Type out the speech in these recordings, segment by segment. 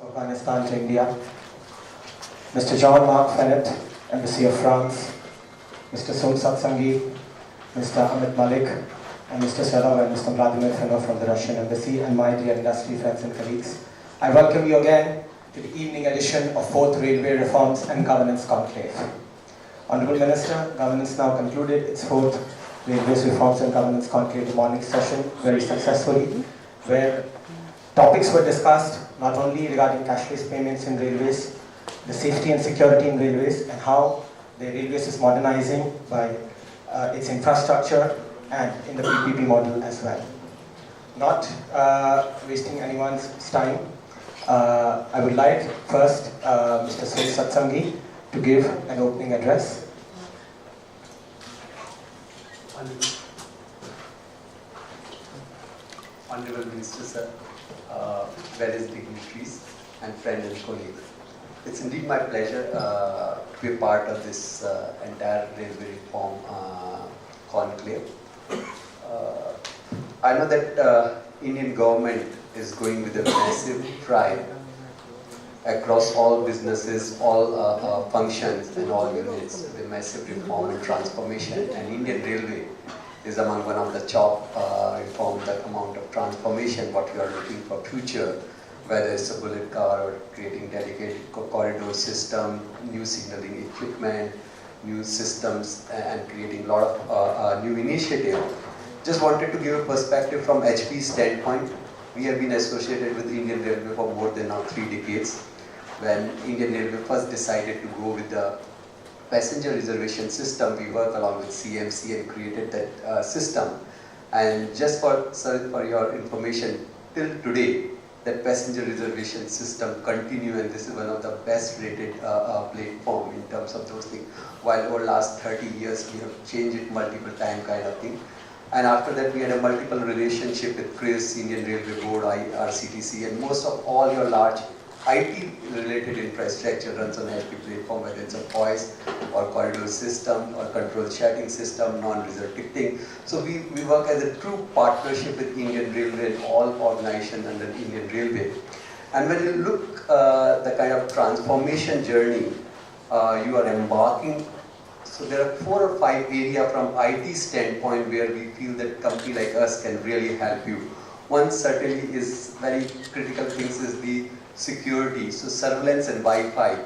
Afghanistan to India, Mr. John Mark Fennett, Embassy of France, Mr. Sol Satsangi, Mr. Amit Malik, and Mr. Serov and Mr. Vladimir Fenov from the Russian Embassy, and my dear industry friends and colleagues. I welcome you again to the evening edition of 4th Railway Reforms and Governance Conclave. Honourable Minister, Governance now concluded its 4th Railways Reforms and Governance Conclave, the morning session, very successfully, where topics were discussed not only regarding cashless payments in railways, the safety and security in railways, and how the railways is modernizing by its infrastructure and in the PPP model as well. Not wasting anyone's time, I would like first Mr. Sol Satsangi to give an opening address. Honorable Minister Sir, various dignitaries and friends and colleagues. It's indeed my pleasure to be a part of this entire railway reform conclave. I know that Indian government is going with a massive drive across all businesses, all functions and all units, with a massive reform and transformation, and Indian Railway is among one of the top reform, the amount of transformation what you are looking for future, whether it's a bullet car or creating dedicated corridor system, new signaling equipment, new systems, and creating a lot of new initiative. Just wanted to give a perspective from HP standpoint. We have been associated with Indian Railway for more than now 3 decades. When Indian Railway first decided to go with the passenger reservation system, we worked along with CMC and created that system. And just for your information, till today, that passenger reservation system continue, and this is one of the best rated platform in terms of those things. While over last 30 years, we have changed it multiple time kind of thing. And after that, we had a multiple relationship with CRIS, Indian Railway Board, RCTC, and most of all your large IT-related infrastructure runs on HP platform, whether it's a voice or corridor system or control chatting system, non-reserved ticketing. So we work as a true partnership with Indian Railway and all organizations under Indian Railway. And when you look the kind of transformation journey you are embarking, so there are 4 or 5 areas from IT standpoint where we feel that company like us can really help you. One certainly is very critical things is the security, so surveillance and Wi-Fi,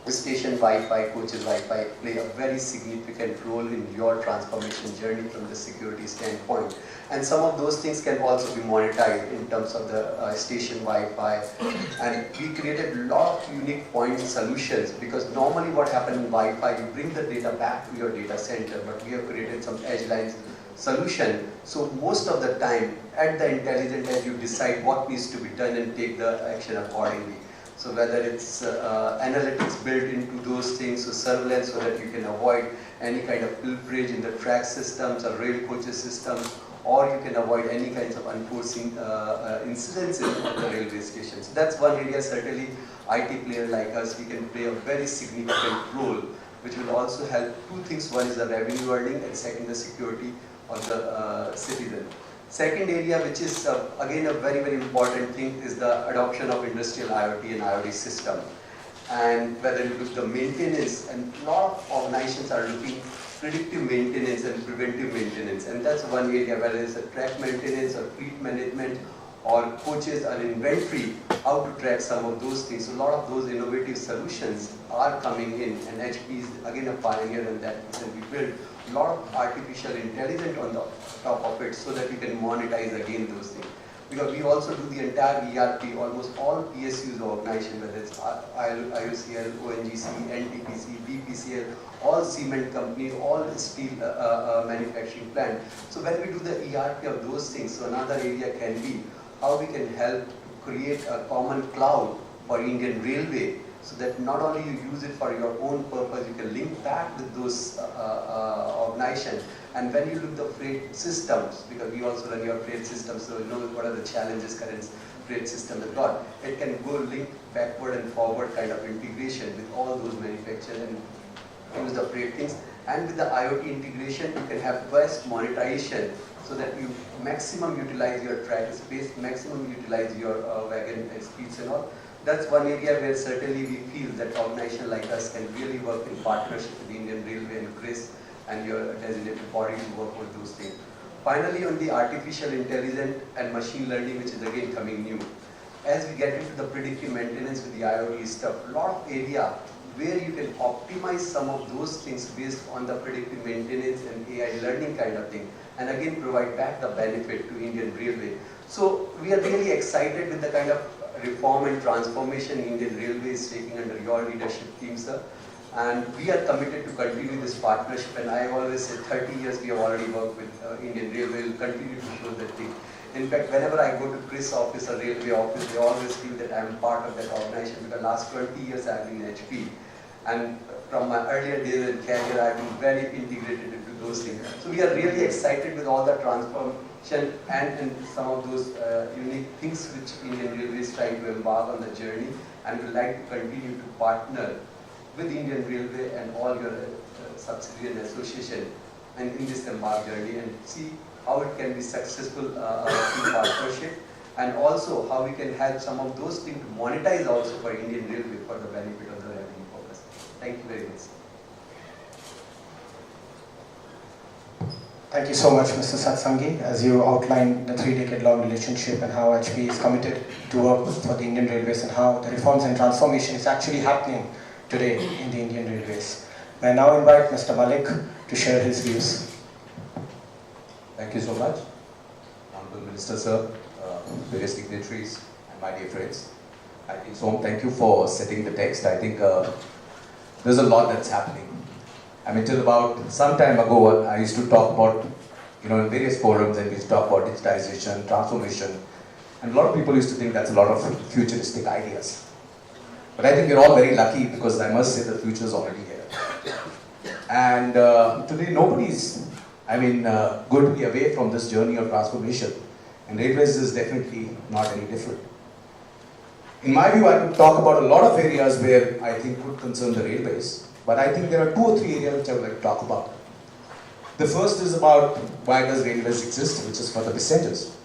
station Wi-Fi, coaches Wi-Fi play a very significant role in your transformation journey from the security standpoint. And some of those things can also be monetized in terms of the station Wi-Fi. And we created a lot of unique point solutions, because normally what happens in Wi-Fi, you bring the data back to your data center, but we have created some edge lines solution. So most of the time, at the intelligent edge, you decide what needs to be done and take the action accordingly. So whether it's analytics built into those things, so surveillance so that you can avoid any kind of pilferage in the track systems or rail coaches systems, or you can avoid any kinds of unforeseen incidents in the railway stations. So that's one area certainly IT player like us, we can play a very significant role, which will also help 2 things. One is the revenue earning, and second the security of the citizen. Second area, which is again a very, very important thing, is the adoption of industrial IoT and IoT system. And whether you look at the maintenance, and a lot of organizations are looking predictive maintenance and preventive maintenance, and that's one area, whether it's a track maintenance or fleet management or coaches or inventory, how to track some of those things. So a lot of those innovative solutions are coming in, and HP is again a pioneer in that, and we build a lot of artificial intelligence on the top of it so that you can monetize again those things. Because we also do the entire ERP, almost all PSUs organization, whether it's IOCL, ONGC, NTPC, BPCL, all cement companies, all steel manufacturing plant. So when we do the ERP of those things, so another area can be how we can help create a common cloud for Indian Railway, so that not only you use it for your own purpose, you can link back with those organizations. And when you look at the freight systems, because we also run your freight systems, so you know what are the challenges current freight system has got, it can go link backward and forward kind of integration with all those manufacturers and use the freight things. And with the IoT integration, you can have best monetization, so that you maximum utilize your track space, maximum utilize your wagon speeds and all. That's one area where certainly we feel that organization like us can really work in partnership with the Indian Railway and Chris and your designated body to work on those things. Finally, on the artificial intelligence and machine learning, which is again coming new. As we get into the predictive maintenance with the IoT stuff, a lot of area where you can optimize some of those things based on the predictive maintenance and AI learning kind of thing, and again provide back the benefit to Indian Railway. So we are really excited with the kind of reform and transformation Indian Railway is taking under your leadership team, sir. And we are committed to continue this partnership, and I always say 30 years we have already worked with Indian Railway, will continue to show that thing. In fact, whenever I go to Chris office or railway office, they always feel that I am part of that organization, because last 20 years I have been in HP. And from my earlier days in career, I have been very integrated into those things. So we are really excited with all the transformation and some of those unique things which Indian Railway is trying to embark on the journey, and we would like to continue to partner with Indian Railway and all your subsidiary and association and in this embark journey, and see how it can be successful in partnership, and also how we can help some of those things to monetize also for Indian Railway for the benefit of the revenue purpose. Thank you very much. Thank you so much, Mr. Satsangi, as you outlined the 3-decade-long relationship and how HP is committed to work for the Indian Railways and how the reforms and transformation is actually happening today in the Indian Railways. May I now invite Mr. Malik to share his views. Thank you so much, Honorable Minister, sir, various dignitaries, and my dear friends. I think so. Thank you for setting the text. I think there's a lot that's happening. I mean, till about some time ago, I used to talk about, in various forums, and we used to talk about digitization, transformation, and a lot of people used to think that's a lot of futuristic ideas. But I think we're all very lucky, because I must say the future is already here. And today, nobody's going to be away from this journey of transformation, and railways is definitely not any different. In my view, I could talk about a lot of areas where I think could concern the railways, but I think there are 2 or 3 areas which I would like to talk about. The first is about why does railways exist, which is for the passengers.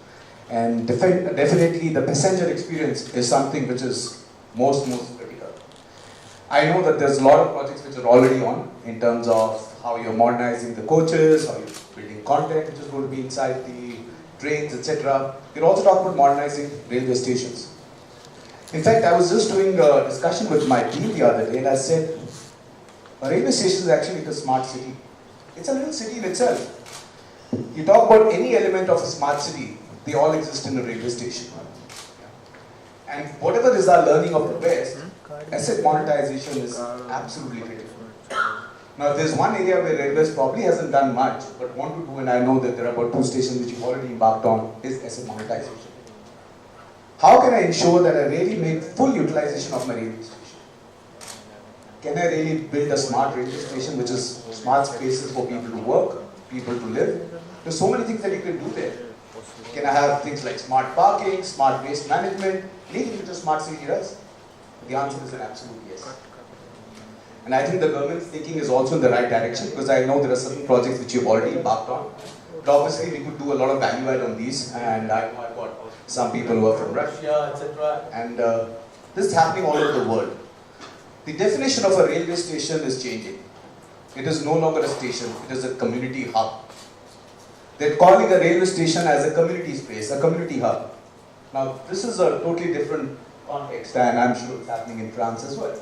And definitely the passenger experience is something which is most critical. I know that there's a lot of projects which are already on in terms of how you're modernizing the coaches, how you're building content which is going to be inside the trains, etc. You're also talking about modernizing railway stations. In fact, I was just doing a discussion with my team the other day, and I said, a railway station is actually a smart city. It's a little city in itself. You talk about any element of a smart city, they all exist in a railway station. And whatever is our learning of the best, asset monetization is absolutely critical. Now, there's one area where railways probably hasn't done much, but want to do, and I know that there are about 2 stations which you've already embarked on, is asset monetization. How can I ensure that I really make full utilization of my railway station? Can I really build a smart railway station which is smart spaces for people to work, people to live? There's so many things that you can do there. Can I have things like smart parking, smart waste management, anything which a smart city does? The answer is an absolute yes. And I think the government's thinking is also in the right direction, because I know there are certain projects which you've already embarked on. But obviously we could do a lot of value add on these, and I know I've got some people who are from Russia, etc. And this is happening all over the world. The definition of a railway station is changing. It is no longer a station, it is a community hub. They're calling a railway station as a community space, a community hub. Now, this is a totally different context, and I'm sure it's happening in France as well.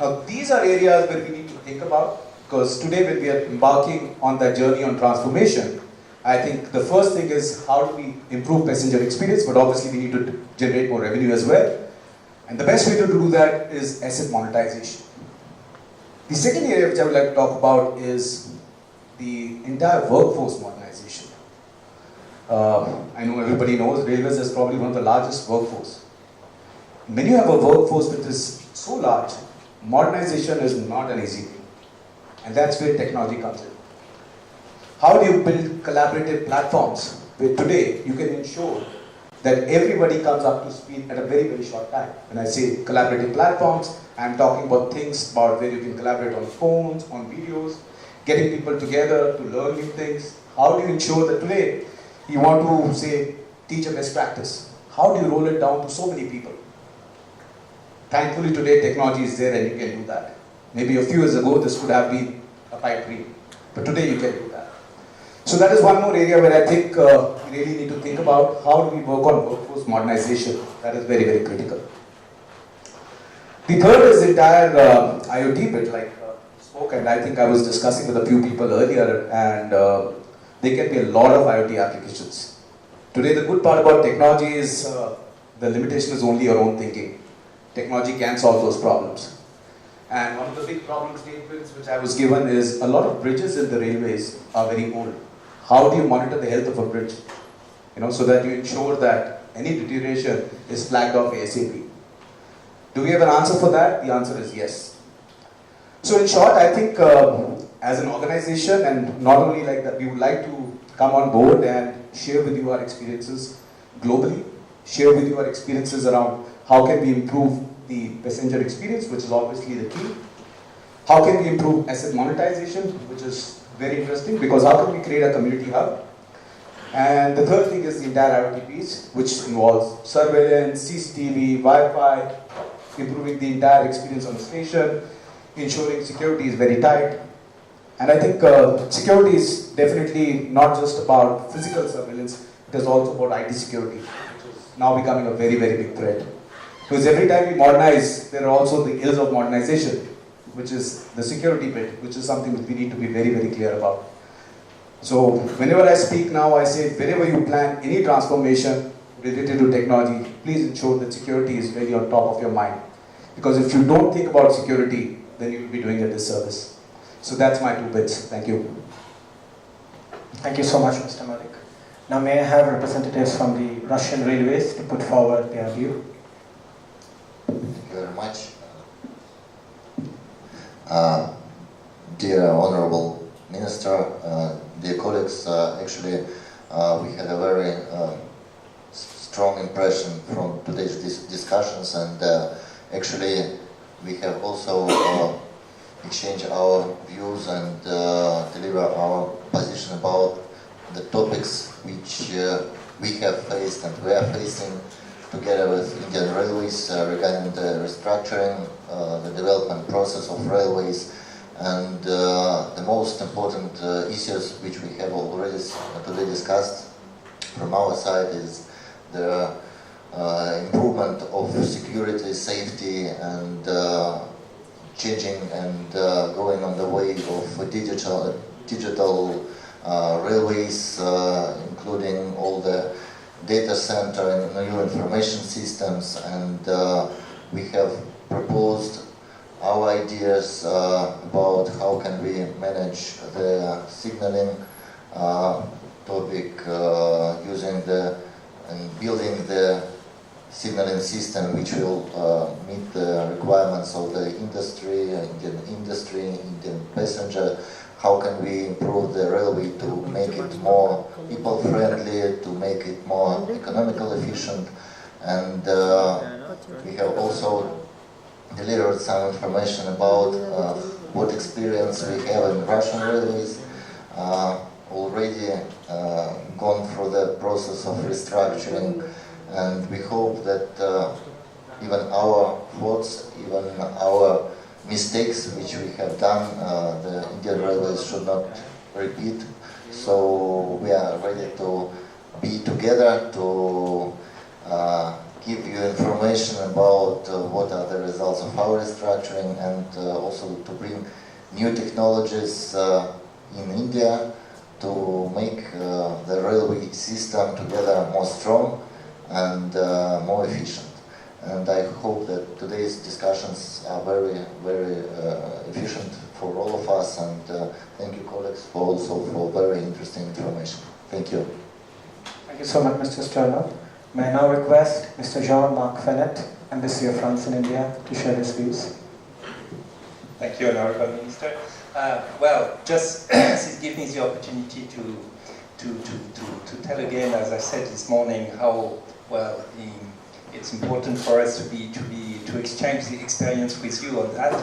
Now, these are areas where we need to think about, because today when we are embarking on that journey on transformation, I think the first thing is how do we improve passenger experience, but obviously we need to generate more revenue as well. And the best way to do that is asset monetization. The second area which I would like to talk about is the entire workforce modernization. I know everybody knows railways is probably one of the largest workforce. When you have a workforce that is so large, modernization is not an easy thing. And that's where technology comes in. How do you build collaborative platforms where today you can ensure that everybody comes up to speed at a very short time? When I say collaborative platforms, I'm talking about things about where you can collaborate on phones, on videos, getting people together to learn new things. How do you ensure that today you want to, say, teach a best practice? How do you roll it down to so many people? Thankfully today technology is there and you can do that. Maybe a few years ago this could have been a pipe dream, but today you can do that. So that is one more area where I think we really need to think about how do we work on workforce modernization. That is very, very critical. The third is the entire IoT bit, like spoke, and I think I was discussing with a few people earlier, and there can be a lot of IoT applications. Today the good part about technology is the limitation is only your own thinking. Technology can solve those problems. And one of the big problem statements which I was given is a lot of bridges in the railways are very old. How do you monitor the health of a bridge? So that you ensure that any deterioration is flagged off ASAP. Do we have an answer for that? The answer is yes. So in short, I think as an organization, and not only like that, we would like to come on board and share with you our experiences globally, share with you our experiences around how can we improve the passenger experience, which is obviously the key. How can we improve asset monetization, which is very interesting, because how can we create a community hub? And the third thing is the entire IoT piece, which involves surveillance, CCTV, Wi-Fi, improving the entire experience on the station, ensuring security is very tight. And I think security is definitely not just about physical surveillance, it is also about IT security, which is now becoming a very, very big threat. Because every time we modernize, there are also the ills of modernization, which is the security bit, which is something that we need to be very, very clear about. So whenever I speak now, I say whenever you plan any transformation related to technology, please ensure that security is really on top of your mind. Because if you don't think about security, then you will be doing a disservice. So that's my 2 bits. Thank you. Thank you so much, Mr. Malik. Now may I have representatives from the Russian Railways to put forward their view. Thank you very much. Dear Honorable Minister, dear colleagues, actually we had a very strong impression from today's discussions, and actually we have also exchanged our views and deliver our position about the topics which we have faced and we are facing together with Indian Railways regarding the restructuring, the development process of railways, and the most important issues which we have already today discussed from our side is the improvement of security, safety, and changing and going on the way of digital railways, including all the data center and new information systems, and we have proposed our ideas about how can we manage the signaling topic using and building the signaling system which will meet the requirements of the Indian passenger. How can we improve the railway to make it more people-friendly, to make it more economical efficient, and we have also delivered some information about what experience we have in Russian railways, already gone through the process of restructuring, and we hope that even our faults, even our mistakes which we have done, the Indian Railways should not repeat. So we are ready to be together to give you information about what are the results of our restructuring, and also to bring new technologies in India to make the railway system together more strong and more efficient. And I hope that today's discussions are very, very efficient for all of us, and thank you colleagues for also for very interesting information. Thank you. Thank you so much, Mr. Sterner. May I now request Mr. Jean-Marc Fenet, Embassy of France in India, to share his views. Thank you, Honorable Minister. Well, just this gives me the opportunity to tell again, as I said this morning, how well it's important for us to exchange the experience with you on that.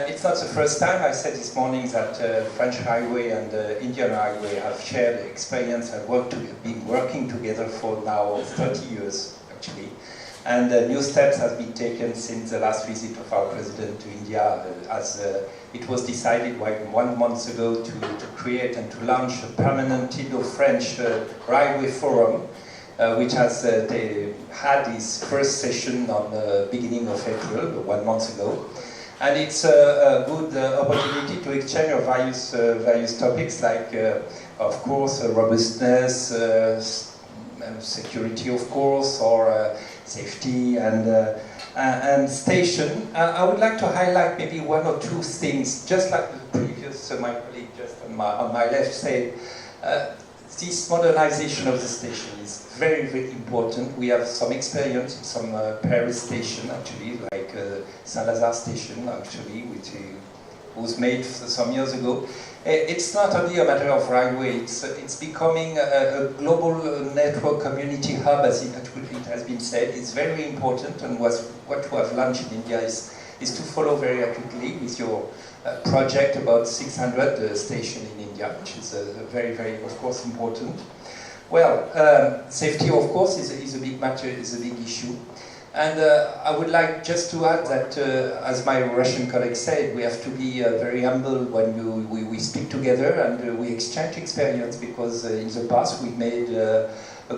It's not the first time. I said this morning that French Highway and Indian Highway have shared experience and been working together for now 30 years, actually. And new steps have been taken since the last visit of our president to India, as it was decided 1 month ago to create and to launch a permanent Indo-French railway forum, which has had its first session on the beginning of April, 1 month ago. And it's a good opportunity to exchange various topics like, of course, robustness, security, of course, or safety and station. I would like to highlight maybe 1 or 2 things, just like the previous, my colleague just on my left said. This modernization of the station is very, very important. We have some experience in some Paris station, actually, like Saint-Lazare station, actually, which was made some years ago. It's not only a matter of railway, it's becoming a global network community hub, as it has been said. It's very important, and what we have launched in India is to follow very accurately with your project about 600 station in India, which is very, very, of course, important. Well, safety, of course, is a big matter, is a big issue. And I would like just to add that, as my Russian colleague said, we have to be very humble when we speak together and we exchange experience, because in the past we made a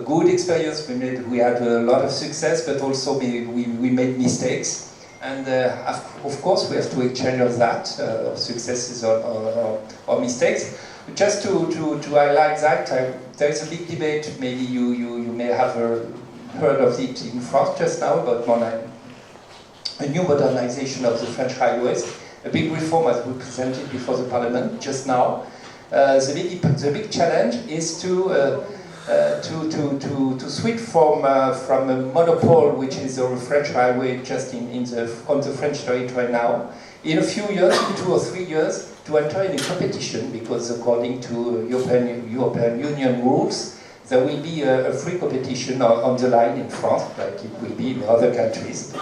good experience, we had a lot of success, but also we made mistakes. And of course we have to exchange of that, successes or mistakes. Just to highlight that, there is a big debate, maybe you may have heard of it in France just now, about a new modernization of the French highways. A big reform has been presented before the Parliament just now. The big challenge is to switch from a monopole, which is the French highway just on the French territory now, in a few years, 2 or 3 years, to enter in a competition, because according to European Union rules, there will be a free competition on the line in France, like it will be in other countries.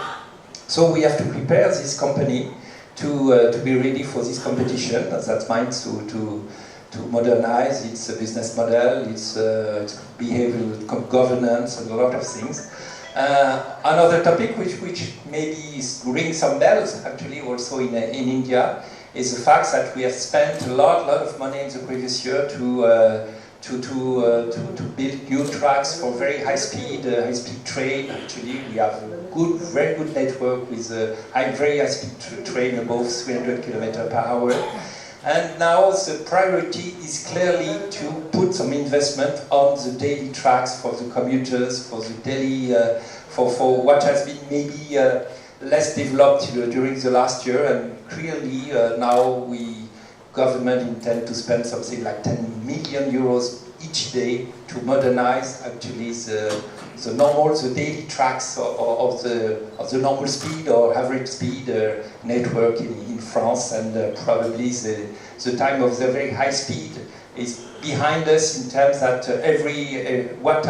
So we have to prepare this company to be ready for this competition. That means to modernize its business model, its behavioral governance, and a lot of things. Another topic which maybe rings some bells, actually, also in India, is the fact that we have spent a lot of money in the previous year to build new tracks for very high-speed train. Actually, we have a very good network with very high-speed train above 300 km/h. And now the priority is clearly to put some investment on the daily tracks for the commuters, for the daily, for what has been maybe less developed during the last year. And clearly now government intend to spend something like 10 million euros each day to modernize actually the daily tracks of the normal speed or average speed network in France, and probably the time of the very high speed is behind us, in terms that what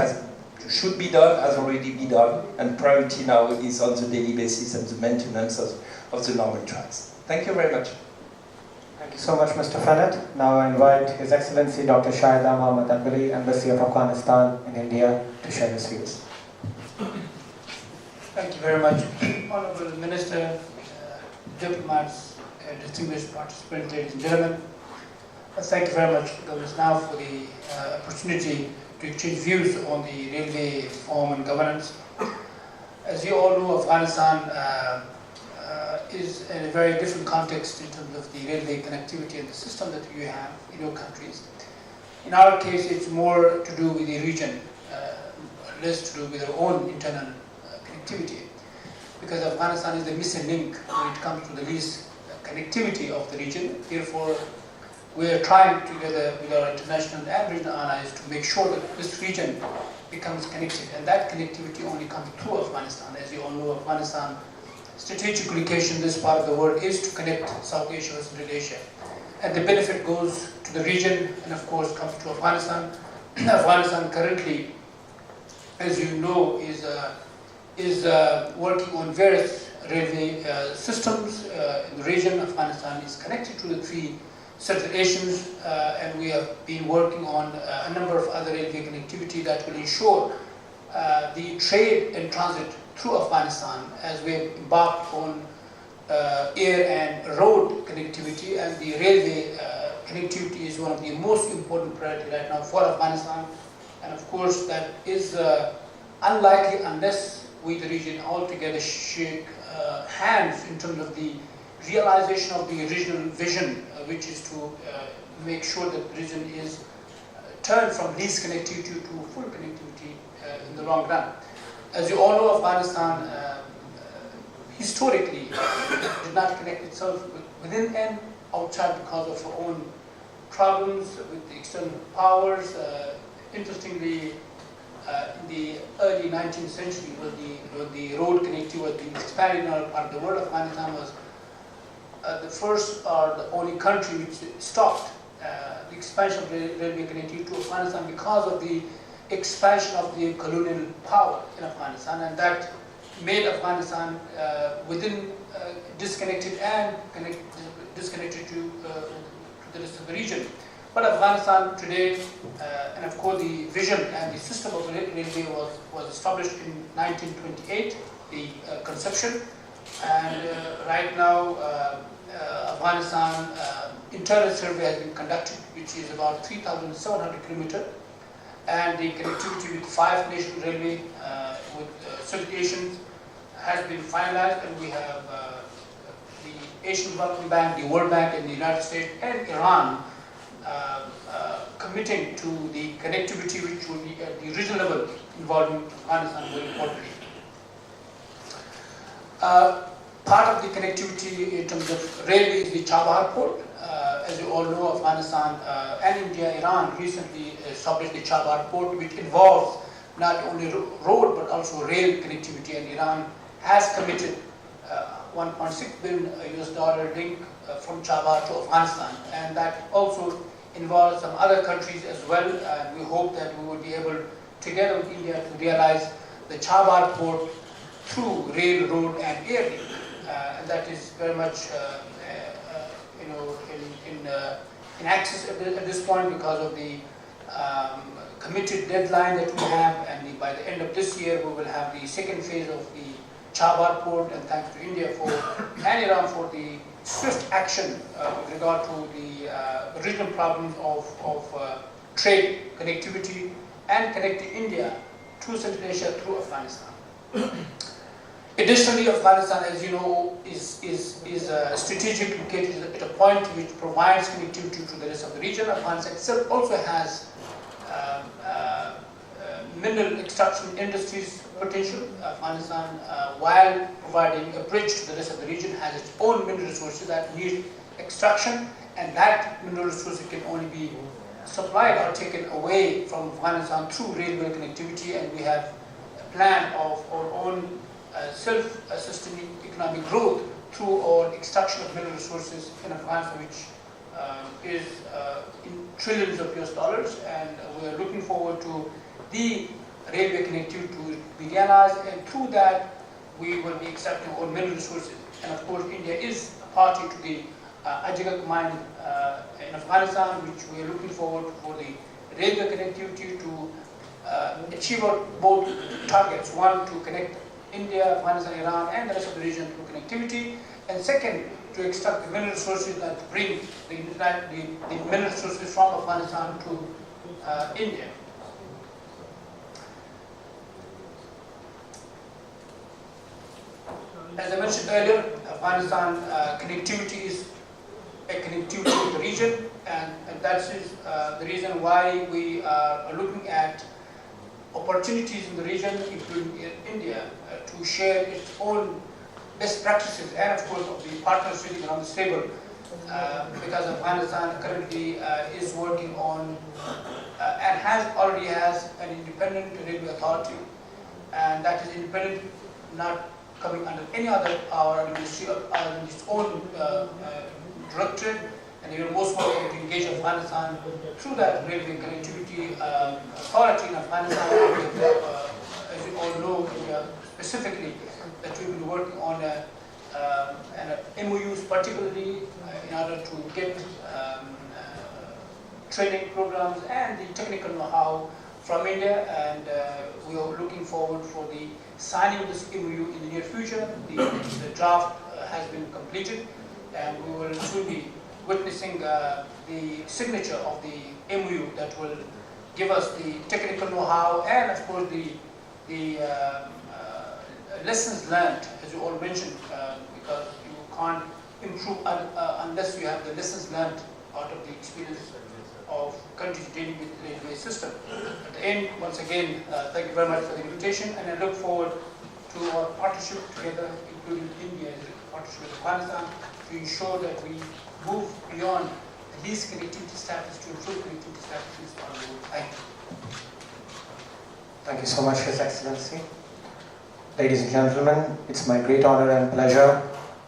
should be done has already been done, and priority now is on the daily basis and the maintenance of the normal tracks. Thank you very much. Thank you so much, Mr. Fennett. Now I invite His Excellency Dr. Shahida Mohammad Anbali, Embassy of Afghanistan in India, to share his views. Thank you very much. Honorable Minister, diplomats, distinguished participants, ladies and gentlemen. Thank you very much, Govt, now for the opportunity to exchange views on the railway reform and governance. As you all know, Afghanistan is in a very different context in terms of the railway connectivity and the system that you have in your countries. In our case, it's more to do with the region, less to do with our own internal connectivity, because Afghanistan is the missing link when it comes to the least connectivity of the region. Therefore, we are trying together with our international and regional allies to make sure that this region becomes connected, and that connectivity only comes through Afghanistan. As you all know, Afghanistan strategic location in this part of the world is to connect South Asia with Central Asia, and the benefit goes to the region and of course comes to Afghanistan. Afghanistan currently, as you know, is working on various railway systems in the region. Afghanistan is connected to the 3 Central Asians, and we have been working on a number of other railway connectivity that will ensure the trade and transit through Afghanistan as we embarked on air and road connectivity, and the railway connectivity is one of the most important priority right now for Afghanistan. And of course, that is unlikely unless we, the region, altogether shake hands in terms of the realization of the regional vision, which is to make sure that the region is turned from least connectivity to full connectivity in the long run. As you all know, Afghanistan historically did not connect itself within and outside because of our own problems with the external powers. Interestingly, in the early 19th century, when the road connectivity was being expanded in our part of the world, Afghanistan was the first or the only country which stopped the expansion of railway connectivity to Afghanistan because of the expansion of the colonial power in Afghanistan, and that made Afghanistan disconnected and disconnected to the rest of the region. But Afghanistan today, and of course the vision and the system of railway was established in 1928, the conception, and right now Afghanistan internal survey has been conducted, which is about 3,700 kilometers, and the connectivity with 5 national railway with certifications has been finalized, and we have the Asian Development Bank, the World Bank, and the United States and Iran committing to the connectivity which will be at the regional level involving Afghanistan very importantly. Part of the connectivity in terms of railway is the Chabahar port. As you all know, Afghanistan and India, Iran recently established the Chabahar port, which involves not only road but also rail connectivity, and Iran has committed $1.6 billion link from Chabahar to Afghanistan, and that also involves some other countries as well, and we hope that we will be able, together with India, to realize the Chabahar port through rail, road and air link. And that is very much in access at this point because of the committed deadline that we have, and by the end of this year we will have the second phase of the Chabahar port, and thanks to India and Iran for the swift action with regard to the regional problems of trade, connectivity, and connecting India to Central Asia through Afghanistan. Additionally, Afghanistan, as you know, is strategically located at a point which provides connectivity to the rest of the region. Afghanistan itself also has mineral extraction industries potential. Afghanistan, while providing a bridge to the rest of the region, has its own mineral resources that need extraction, and that mineral resources can only be supplied or taken away from Afghanistan through railway connectivity, and we have a plan of our own self-sustaining economic growth through our extraction of mineral resources in Afghanistan, which is in trillions of US dollars, and we are looking forward to the railway connectivity to be realized, and through that we will be extracting our mineral resources. And of course, India is a party to the Ajagak mine in Afghanistan, which we are looking forward for the railway connectivity to achieve our both targets: one, to connect India, Afghanistan, Iran, and the rest of the region through connectivity, and second, to extract the mineral resources that bring the mineral resources from Afghanistan to India. As I mentioned earlier, Afghanistan connectivity is a connectivity to the region, and that is the reason why we are looking at opportunities in the region, including India, to share its own best practices, and of course of the partners sitting around the table, because Afghanistan currently is working on and already has an independent railway authority, and that is independent, not coming under any other power or ministry other than its own directorate, and we are most welcome to engage Afghanistan through that railway connectivity authority in Afghanistan. As you all know, specifically that we will be working on MOUs, particularly in order to get training programs and the technical know-how from India, and we are looking forward for the signing of this MOU in the near future. The draft has been completed, and we will soon be witnessing the signature of the MOU that will give us the technical know-how and, of course, the lessons learned, as you all mentioned, because you can't improve unless you have the lessons learned out of the experience of countries dealing with the railway system. At the end, once again, thank you very much for the invitation, and I look forward to our partnership together, including India's partnership with Afghanistan, to ensure that we move beyond the least connectivity status to full connectivity status in this part of the world. Thank you. Thank you so much, His Excellency. Ladies and gentlemen, it's my great honor and pleasure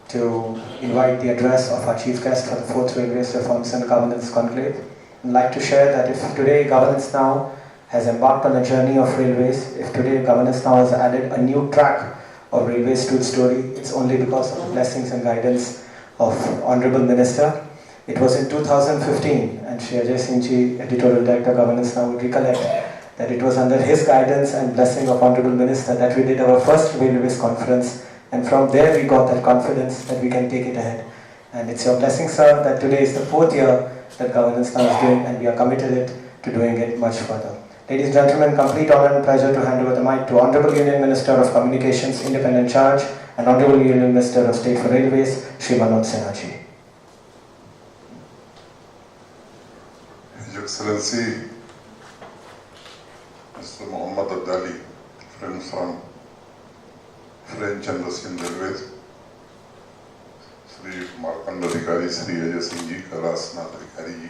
to invite the address of our chief guest for the 4th Railways Reforms and Governance Conclave. I'd like to share that if today Governance Now has embarked on a journey of railways, if today Governance Now has added a new track of railways to its story, it's only because of the blessings and guidance of Honorable Minister. It was in 2015, and Shri Ajay Singh Ji, Editorial Director Governance Now, would recollect that it was under his guidance and blessing of Honorable Minister that we did our first railways conference, and from there we got that confidence that we can take it ahead. And it's your blessing, sir, that today is the 4th year that Governance Now is doing, and we are committed to doing it much further. Ladies and gentlemen, complete honor and pleasure to hand over the mic to Honorable Union Minister of Communications, Independent Charge, and Honorable Union Minister of State for Railways, Shri Manoj Sinha Ji. His Excellency, Mr. Muhammad Abdali, friend from French and Russian Railways, Shri Markand Adhikari, Shri Ajay Singh Ji, Kalasnath Adhikari Ji,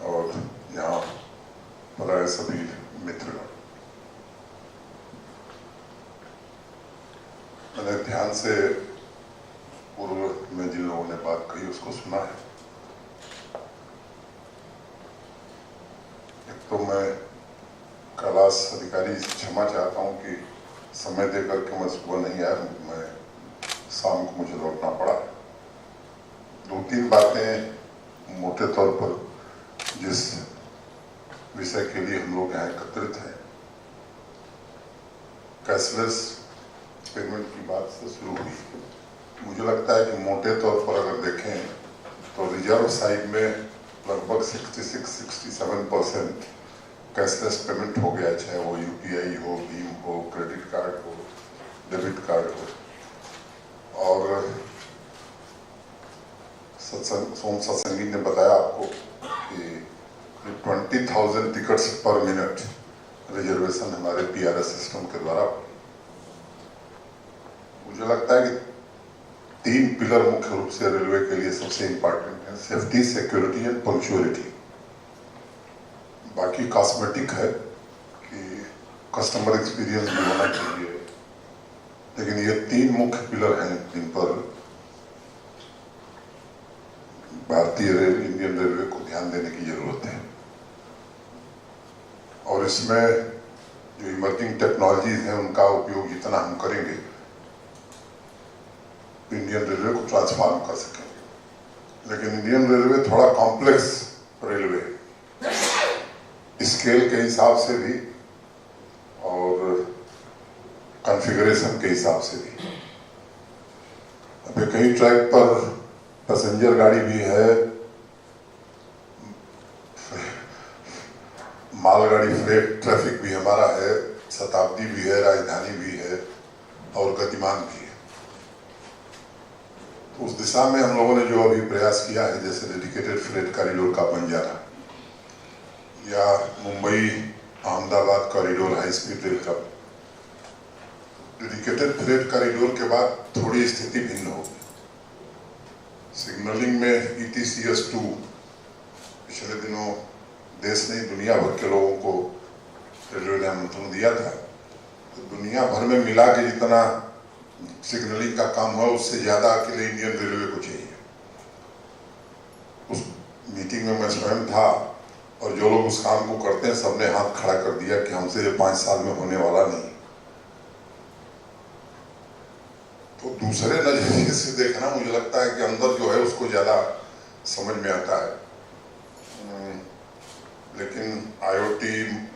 और यहाँ पर आए सभी मित्रगण, मैंने ध्यान से पूर्व में जिन लोगों ने बात कही उसको सुना है। एक तो मैं कैलाश अधिकारी से क्षमा चाहता हूँ कि समय देकर के मैं सुबह नहीं आया, मैं शाम को मुझे लौटना पड़ा। 2-3 बातें मोटे तौर पर जिस विषय के लिए हम लोग यहाँ एकत्रित हैं, कैशलेस पेमेंट की बात से शुरू हुई। मुझे लगता है कि मोटे तौर पर अगर देखें तो रिजर्व साइड में लगभग 66-67% कैशलेस पेमेंट हो गया, चाहे वो यूपीआई हो, भीम हो, क्रेडिट कार्ड हो, डेबिट कार्ड हो। और सोम सत्संगी ने बताया आपको कि 20,000 टिकट्स पर मिनट रिजर्वेशन हमारे पीआरएस सिस्टम के द्वारा। मुझे लगता है कि 3 पिलर मुख्य रूप से रेलवे के लिए सबसे इम्पोर्टेंट है, सेफ्टी, सिक्योरिटी एंड पंक्चुअलिटी। बाकी कॉस्मेटिक है कि कस्टमर एक्सपीरियंस भी होना चाहिए, लेकिन ये 3 मुख्य पिलर हैं जिन पर भारतीय रेल, इंडियन रेलवे को ध्यान देने की जरूरत है। और इसमें जो इमर्जिंग टेक्नोलॉजीज हैं उनका उपयोग जितना हम करेंगे, इंडियन रेलवे को ट्रांसफॉर्म कर सकेंगे। लेकिन इंडियन रेलवे थोड़ा कॉम्प्लेक्स रेलवे, स्केल के हिसाब से भी और कॉन्फ़िगरेशन के हिसाब से भी। अभी कई ट्रैक पर पैसेंजर गाड़ी भी है, मालगाड़ी फ्रेट ट्रैफिक भी हमारा है, शताब्दी भी है, राजधानी भी है और गतिमान भी है। तो उस दिशा में हम लोगों ने जो अभी प्रयास किया है, जैसे डेडिकेटेड फ्रेट कॉरिडोर का बन जाना या Mumbai Ahmedabad corridor high speed rail का, डेडिकेटेड फ्रेट कॉरिडोर के बाद थोड़ी स्थिति भिन्न होगी। सिग्नलिंग में ETCS2 पिछले दिनों देश ने दुनिया भर के लोगों को रेलवे ने आमंत्रण दिया था, तो दुनिया भर में मिला के जितना सिग्नलिंग का काम हुआ उससे ज्यादा अकेले इंडियन रेलवे को चाहिए। उस मीटिंग में मैं स्वयं था और जो लोग उस काम को करते हैं सबने हाथ खड़ा कर दिया कि हमसे ये 5 साल में होने वाला नहीं। तो दूसरे नजरिए से देखना मुझे लगता है कि अंदर जो है उसको ज्यादा समझ में आता है। लेकिन IoT,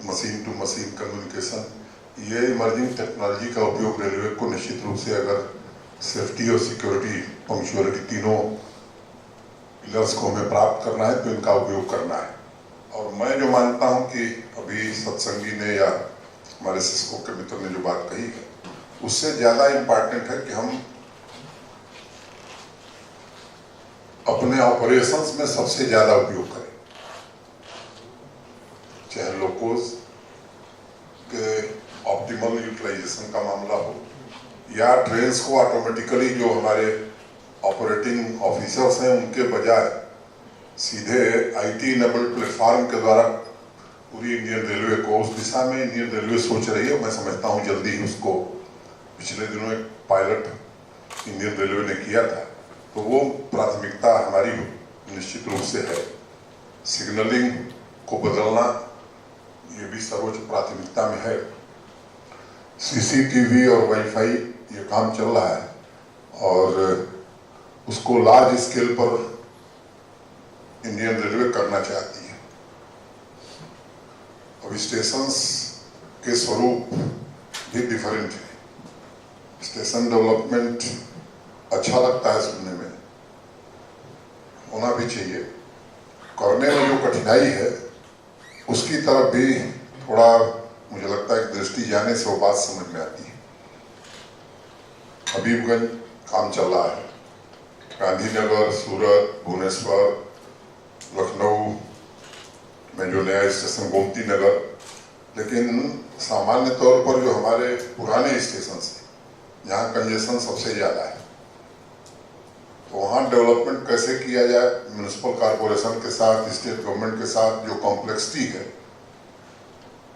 machine to machine communication, ये इमर्जिंग टेक्नोलॉजी का उपयोग रेलवे को निश्चित रूप से अगर सेफ्टी और सिक्योरिटी, पंक्चुअलिटी तीनों पिलर्स को हमें प्राप्त करना है तो इनका उपयोग करना है। और मैं जो मानता हूं कि अभी सत्संगी ने या हमारे सिस्को के मित्र ने जो बात कही है, उससे ज़्यादा इम्पॉर्टेंट है कि हम अपने ऑपरेशंस में सबसे ज़्यादा उपयोग करें, चाहे लोकोस के ऑप्टिमल यूटिलाइजेशन का मामला हो या ट्रेन्स को ऑटोमेटिकली जो हमारे ऑपरेटिंग ऑफिसर्स हैं उनके बजाय सीधे IT इनेबल्ड प्लेटफॉर्म के द्वारा पूरी इंडियन रेलवे को, उस दिशा में इंडियन रेलवे सोच रही है। मैं समझता हूँ जल्दी ही उसको, पिछले दिनों एक पायलट इंडियन रेलवे ने किया था, तो वो प्राथमिकता हमारी निश्चित रूप से है। सिग्नलिंग को बदलना ये भी सर्वोच्च प्राथमिकता में है। CCTV और वाईफाई ये काम चल रहा है और उसको लार्ज स्केल पर इंडियन रेलवे करना चाहती है। अब स्टेशंस के स्वरूप भी डिफरेंट है। स्टेशन डेवलपमेंट अच्छा लगता है सुनने में, होना भी चाहिए। करने में जो कठिनाई है उसकी तरफ भी थोड़ा मुझे लगता है कि दृष्टि जाने से वो बात समझ में आती है। हबीबगंज काम चल रहा है, गांधीनगर, सूरत, भुवनेश्वर, लखनऊ में जो नया स्टेशन गोमती नगर, लेकिन सामान्य तौर पर जो हमारे पुराने स्टेशन हैं जहाँ कंजेशन सबसे ज़्यादा है, तो वहाँ डेवलपमेंट कैसे किया जाए म्यूनिसिपल कॉरपोरेशन के साथ, स्टेट गवर्नमेंट के साथ, जो कॉम्प्लेक्सिटी है।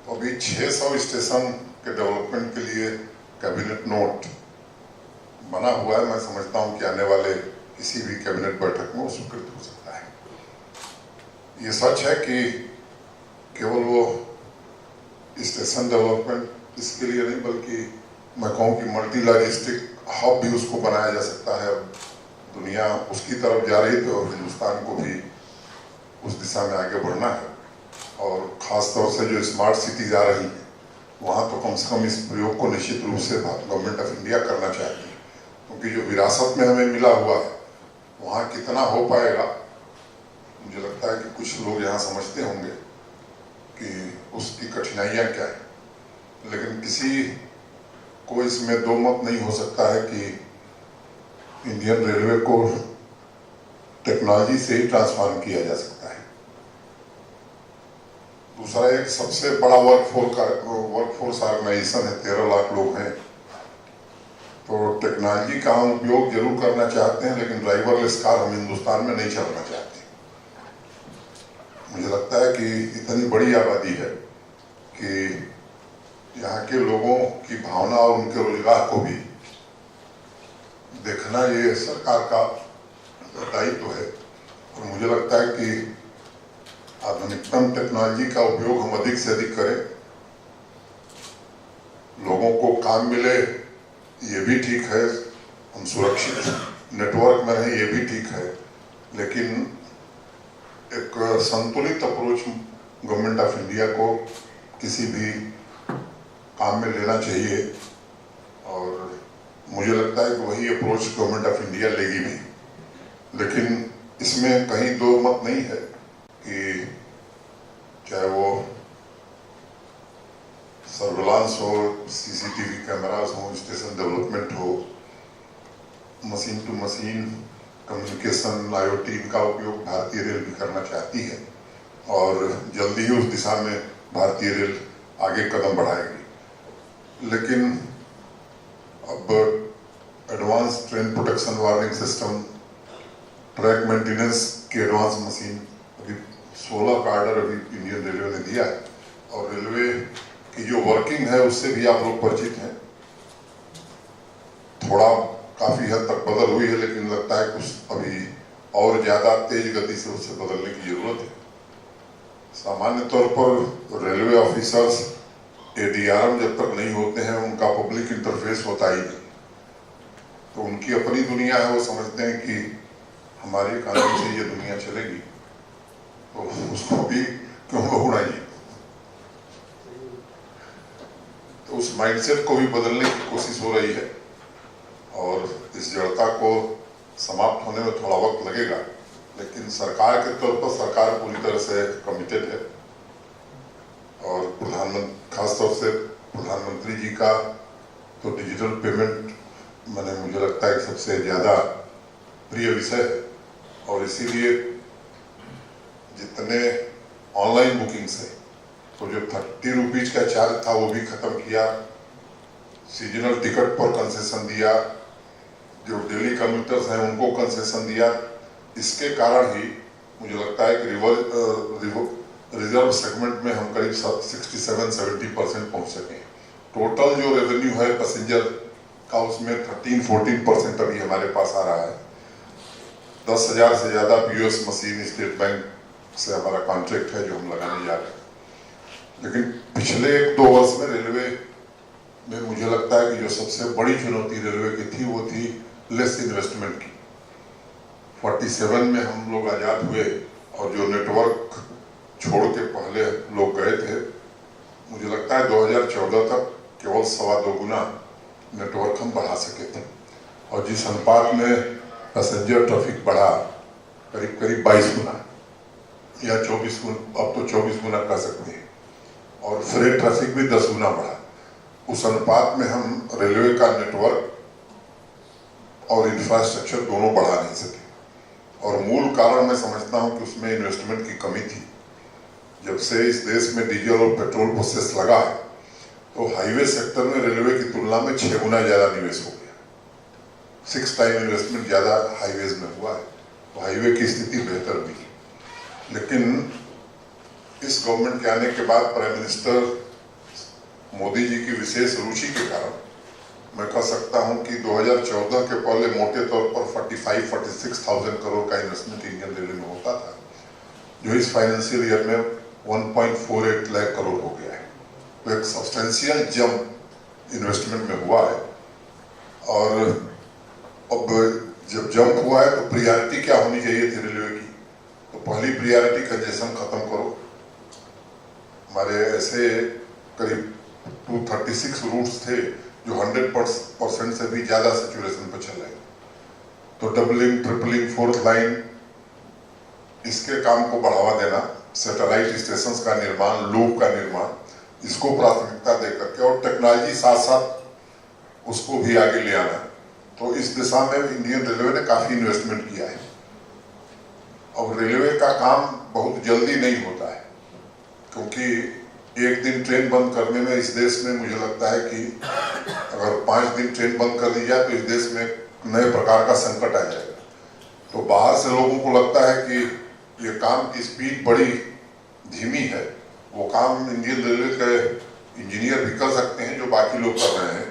तो अभी 600 स्टेशन के डेवलपमेंट के लिए कैबिनेट नोट बना हुआ है। मैं समझता हूँ कि आने वाले किसी भी कैबिनेट बैठक में वो स्वीकृत हो सकता है। ये सच है कि केवल वो स्टेशन डेवलपमेंट इसके लिए नहीं, बल्कि मैं कहूँ कि मल्टी लॉजिस्टिक हब भी उसको बनाया जा सकता है। दुनिया उसकी तरफ जा रही थी और हिंदुस्तान को भी उस दिशा में आगे बढ़ना है। और ख़ास तौर से जो स्मार्ट सिटीज आ रही हैं वहाँ तो कम से कम इस प्रयोग को निश्चित रूप से गवर्नमेंट ऑफ इंडिया करना चाहती है, क्योंकि जो विरासत में हमें मिला हुआ है वहाँ कितना हो पाएगा, मुझे लगता है कि कुछ लोग यहाँ समझते होंगे कि उसकी कठिनाइयाँ क्या है। लेकिन किसी को इसमें दो मत नहीं हो सकता है कि इंडियन रेलवे को टेक्नोलॉजी से ही ट्रांसफॉर्म किया जा सकता है। दूसरा, एक सबसे बड़ा वर्कफोर्स ऑर्गेनाइजेशन है, 13 लाख लोग हैं, तो टेक्नोलॉजी का हम उपयोग जरूर करना चाहते हैं, लेकिन ड्राइवरलेस कार हम हिंदुस्तान में नहीं चलाना चाहते। मुझे लगता है कि इतनी बड़ी आबादी है कि यहाँ के लोगों की भावना और उनके रोजगार को भी देखना ये सरकार का दायित्व है। और मुझे लगता है कि आधुनिकतम टेक्नोलॉजी का उपयोग हम अधिक से अधिक करें, लोगों को काम मिले ये भी ठीक है, हम सुरक्षित नेटवर्क में रहें ये भी ठीक है, लेकिन एक संतुलित अप्रोच गवर्नमेंट ऑफ इंडिया को किसी भी काम में लेना चाहिए। और मुझे लगता है कि वही अप्रोच गवर्नमेंट ऑफ इंडिया लेगी भी। लेकिन इसमें कहीं दो मत नहीं है कि चाहे वो सर्विलांस हो, CCTV कैमरास हो, स्टेशन डेवलपमेंट हो, machine to machine communication, IoT, इनका उपयोग भारतीय रेल भी करना चाहती है और जल्दी ही उस दिशा में भारतीय रेल आगे कदम बढ़ाएगी। लेकिन अब advance train protection warning system, track maintenance की एडवांस मशीन, अभी 16 का ऑर्डर अभी इंडियन रेलवे ने दिया है और रेलवे की जो वर्किंग है उससे भी आप लोग परिचित हैं। थोड़ा काफ़ी हद तक बदल हुई है, लेकिन लगता है कुछ अभी और ज़्यादा तेज गति से उससे बदलने की ज़रूरत है। सामान्य तौर पर रेलवे ऑफिसर्स ADRM जब तक नहीं होते हैं उनका पब्लिक इंटरफेस होता ही नहीं, तो उनकी अपनी दुनिया है। वो समझते हैं कि हमारे कानून से ये दुनिया चलेगी, तो उसको भी क्यों लोग उड़ाइए। तो उस माइंडसेट को भी बदलने की कोशिश हो रही है और इस जड़ता को समाप्त होने में थोड़ा वक्त लगेगा, लेकिन सरकार के तौर पर सरकार पूरी तरह से कमिटेड है और खास तौर से प्रधानमंत्री जी का तो डिजिटल पेमेंट मुझे लगता है कि सबसे ज़्यादा प्रिय विषय है और इसीलिए जितने ऑनलाइन बुकिंग्स है तो जो 30 रुपीज का चार्ज था वो भी खत्म किया, सीजनल टिकट पर कंसेशन दिया, जो डेली कम्यूटर्स हैं उनको कंसेशन दिया। इसके कारण ही मुझे लगता है कि रिजर्व सेगमेंट में हम करीब 67-70% पहुंच सके। टोटल जो रेवेन्यू है पैसेंजर का उसमें 13-14% अभी हमारे पास आ रहा है। 10,000 से ज़्यादा POS मशीन स्टेट बैंक से हमारा कॉन्ट्रैक्ट है जो हम लगाने जा रहे हैं। लेकिन पिछले 1-2 वर्ष में रेलवे में मुझे लगता है कि जो सबसे बड़ी चुनौती रेलवे की थी वो थी लेस इन्वेस्टमेंट की। 47 में हम लोग आज़ाद हुए और जो नेटवर्क छोड़ के पहले लोग गए थे, मुझे लगता है 2014 तक केवल 2.25 गुना नेटवर्क हम बढ़ा सके थे और जिस अनुपात में पैसेंजर ट्रैफिक बढ़ा करीब 22 गुना या 24 गुना, अब तो 24 गुना कह सकते हैं, और फ्रेट ट्रैफिक भी 10 गुना बढ़ा। उस अनुपात में हम रेलवे का नेटवर्क और इंफ्रास्ट्रक्चर दोनों बढ़ा नहीं सके और मूल कारण मैं समझता हूं कि उसमें इन्वेस्टमेंट की कमी थी। जब से इस देश में डीजल और पेट्रोल को सेस लगा है तो हाईवे सेक्टर में रेलवे की तुलना में 6 गुना ज्यादा निवेश हो गया, 6 टाइम इन्वेस्टमेंट ज्यादा हाईवेज में हुआ है, तो हाईवे की स्थिति बेहतर हुई। लेकिन इस गवर्नमेंट के आने के बाद प्राइम मिनिस्टर मोदी जी की विशेष रुचि के कारण मैं कह सकता हूं कि 2014 के पहले मोटे तौर पर 45-46,000 करोड़ का इन्वेस्टमेंट इंडियन रेलवे में होता था, जो इस फाइनेंशियल ईयर में 1.48 लाख करोड़ हो गया है। तो एक सब्सटेंशियल जंप इन्वेस्टमेंट में हुआ है और अब जब जंप हुआ है तो प्रियॉरिटी क्या होनी चाहिए थी रेलवे की? तो पहली प्रियॉरिटी कंजेशन खत्म करो। हमारे ऐसे करीब 236 रूट्स थे जो 100% से भी ज्यादा सैचुरेशन पर चल रहे, तो डबलिंग, ट्रिपलिंग, 4th लाइन, इसके काम को बढ़ावा देना, सैटेलाइट स्टेशंस का निर्माण, लूप का निर्माण, इसको प्राथमिकता देकर के और टेक्नोलॉजी साथ साथ उसको भी आगे ले आना। तो इस दिशा में इंडियन रेलवे ने काफी इन्वेस्टमेंट किया है। अब रेलवे का काम बहुत जल्दी नहीं होता है क्योंकि एक दिन ट्रेन बंद करने में इस देश में मुझे लगता है कि अगर 5 दिन ट्रेन बंद कर दी जाए तो इस देश में नए प्रकार का संकट आ जाएगा। तो बाहर से लोगों को लगता है कि ये काम की स्पीड बड़ी धीमी है। वो काम इंडियन रेलवे के इंजीनियर भी कर सकते हैं जो बाकी लोग कर रहे हैं,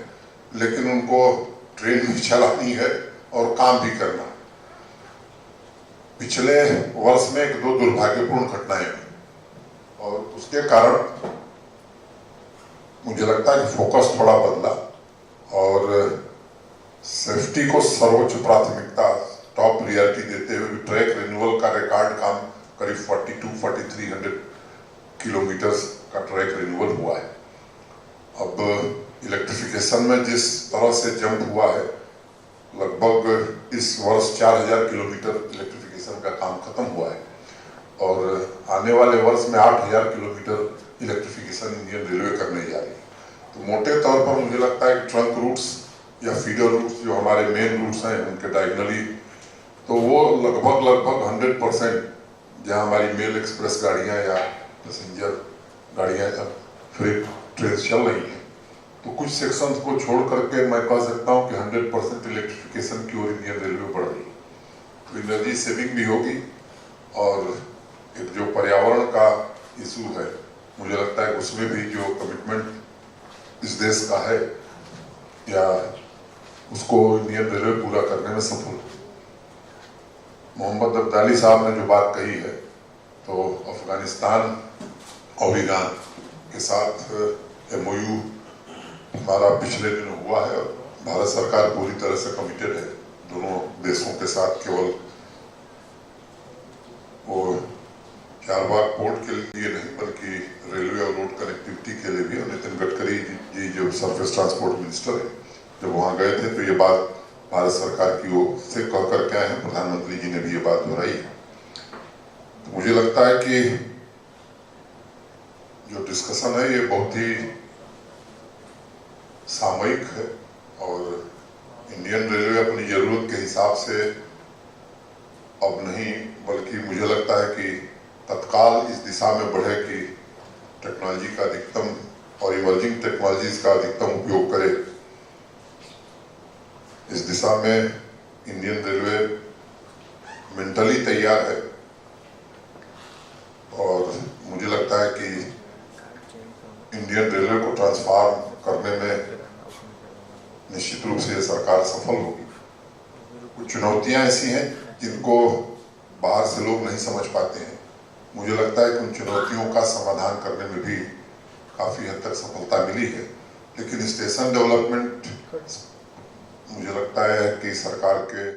लेकिन उनको ट्रेन भी चलानी है और काम भी करना। पिछले वर्ष में 1-2 दुर्भाग्यपूर्ण घटनाएं हुई और उसके कारण मुझे लगता है कि फोकस थोड़ा बदला और सेफ्टी को सर्वोच्च प्राथमिकता, टॉप प्रियरिटी देते हुए ट्रैक रिन्यूअल का रिकॉर्ड काम करीब 42-4300 किलोमीटर का ट्रैक रिन्यूअल हुआ है। अब इलेक्ट्रिफिकेशन में जिस तरह से जंप हुआ है, लगभग इस वर्ष 4000 किलोमीटर इलेक्ट्रिफिकेशन का काम खत्म हुआ है और आने वाले वर्ष में 8000 किलोमीटर इलेक्ट्रिफिकेशन इंडियन रेलवे करने जा रही है। तो मोटे तौर पर मुझे लगता है कि ट्रंक रूट्स या फीडर रूट्स जो हमारे मेन रूट्स हैं उनके डायगनली, तो वो लगभग 100% जहाँ हमारी मेल एक्सप्रेस गाड़ियाँ या पैसेंजर गाड़ियाँ फ्रेट ट्रेन चल रही हैं, तो कुछ सेक्शंस को छोड़ करके मैं कह सकता हूँ कि 100% इलेक्ट्रिफिकेशन की ओर इंडियन रेलवे बढ़ रही है। तो एनर्जी सेविंग भी होगी और एक जो पर्यावरण का इशू है, मुझे लगता है उसमें भी जो कमिटमेंट इस देश का है या उसको इंडियन रेलवे पूरा करने में सफल हो। मोहम्मद अब्दाली साहब ने जो बात कही है, तो अफगानिस्तान और ईरान के साथ MOU हमारा पिछले दिनों हुआ है और भारत सरकार पूरी तरह से कमिटेड है दोनों देशों के साथ। केवल वो चारबाग पोर्ट के लिए नहीं बल्कि रेलवे और रोड कनेक्टिविटी के लिए भी। और नितिन गडकरी जी जो सरफेस ट्रांसपोर्ट मिनिस्टर है, जब वहाँ गए थे तो ये बात भारत सरकार की ओर से कह कर के आए हैं, प्रधानमंत्री जी ने भी ये बात दोहराई है। तो मुझे लगता है कि जो डिस्कशन है ये बहुत ही सामयिक है और इंडियन रेलवे अपनी जरूरत के हिसाब से अब नहीं, बल्कि मुझे लगता है कि तत्काल इस दिशा में बढ़े कि टेक्नोलॉजी का अधिकतम और इमर्जिंग टेक्नोलॉजीज का अधिकतम उपयोग करे। इस दिशा में इंडियन रेलवे मेंटली तैयार है और मुझे लगता है कि इंडियन रेलवे को ट्रांसफॉर्म करने में निश्चित रूप से सरकार सफल होगी। कुछ चुनौतियां ऐसी हैं जिनको बाहर से लोग नहीं समझ पाते हैं। मुझे लगता है कि उन चुनौतियों का समाधान करने में भी काफी हद तक सफलता मिली है, लेकिन स्टेशन डेवलपमेंट मुझे लगता है कि सरकार के